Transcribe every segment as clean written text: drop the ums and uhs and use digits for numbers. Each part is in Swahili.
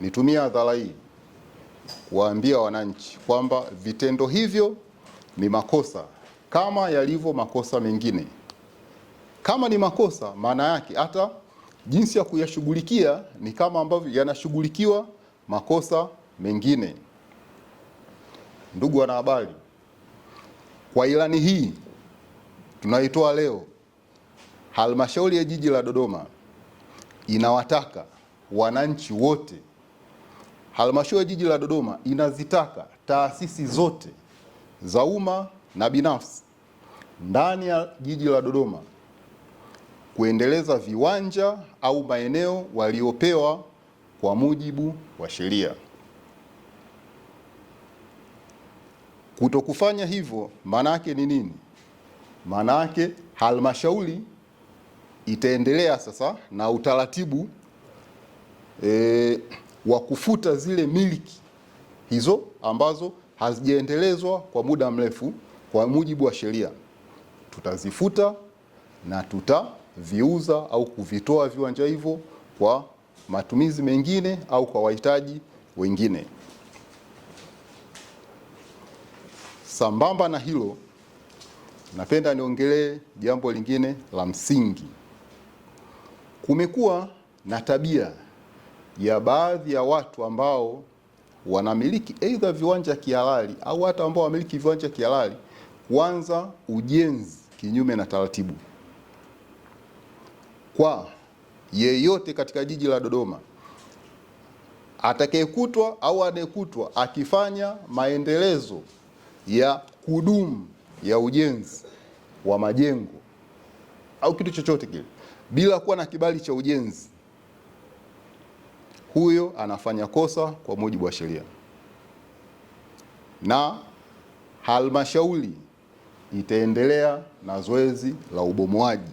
nitumie hadhara hii kuwaambia wananchi kwamba vitendo hivyo ni makosa kama yalivyo makosa mengine. Kama ni makosa, maana yake hata jinsi ya kuyashughulikia ni kama ambavyo yanashughulikiwa makosa mengine. Ndugu wanahabari, kwa ilani hii tunaitoa leo, Halmashauri ya Jiji la Dodoma inawataka wananchi wote, Halmashauri ya Jiji la Dodoma inazitaka taasisi zote za umma na binafsi ndani ya Jiji la Dodoma kuendeleza viwanja au maeneo waliopewa kwa mujibu wa sheria. Kutokufanya hivyo maana yake ni nini? Maana yake halmashauri itaendelea sasa na utaratibu wa kufuta zile miliki hizo ambazo hazijaendelezwa kwa muda mrefu kwa mujibu wa sheria. Tutazifuta na tutaviuza au kuvitoa viwanja hivyo kwa matumizi mengine au kwa wahitaji wengine. Sambamba na hilo, napenda niongelee jambo lingine la msingi. Kumekuwa na tabia ya baadhi ya watu ambao wanamiliki aidha viwanja kihalali au hata ambao wamiliki viwanja kihalali kuanza ujenzi kinyume na taratibu. Kwa yeyote katika Jiji la Dodoma atakayekutwa au anayekutwa akifanya maendelezo ya kudumu ya ujenzi wa majengo au kitu chochote kile bila kuwa na kibali cha ujenzi, huyo anafanya kosa kwa mujibu wa sheria, na halmashauri itaendelea na zoezi la ubomoaji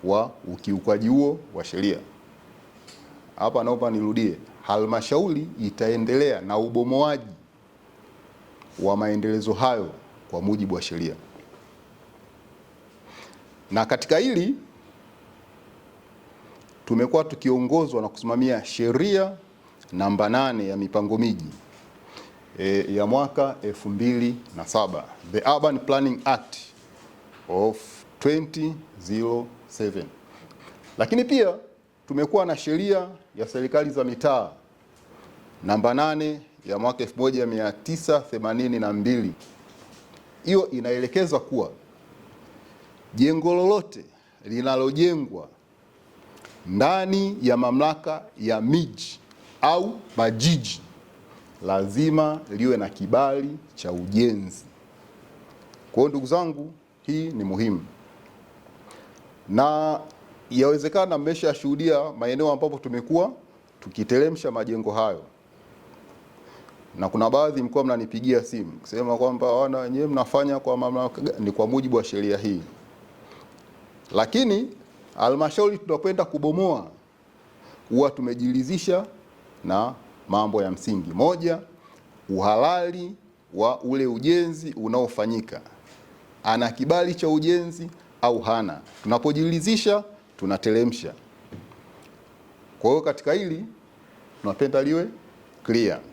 wa ukiukaji huo wa sheria. Hapa naomba nirudie, halmashauri itaendelea na ubomoaji wa maendelezo hayo kwa mujibu wa sheria. Na katika hili tumekuwa tukiongozwa na kusimamia sheria namba 8 ya mipango miji ya mwaka 2007, The Urban Planning Act of 2007. Lakini pia tumekuwa na sheria ya serikali za mitaa namba 8 ya mwaka 1982. Hiyo inaelekeza kuwa jengo lolote linalojengwa ndani ya mamlaka ya miji au majiji lazima liwe na kibali cha ujenzi. Kwa hiyo ndugu zangu, hii ni muhimu, na yawezekana mmeshashuhudia maeneo ambapo tumekuwa tukiteremsha majengo hayo, na kuna baadhi mkoa mnanipigia simu kusema kwamba wana wenyewe mnafanya kwa mamlaka, ni kwa mujibu wa sheria hii. Lakini halmashauri tunakwenda kubomoa huwa tumejiridhisha na mambo ya msingi. Moja, uhalali wa ule ujenzi unaofanyika, ana kibali cha ujenzi au hana. Tunapojiridhisha tunateremsha. Kwa hiyo katika hili tunapenda liwe clear.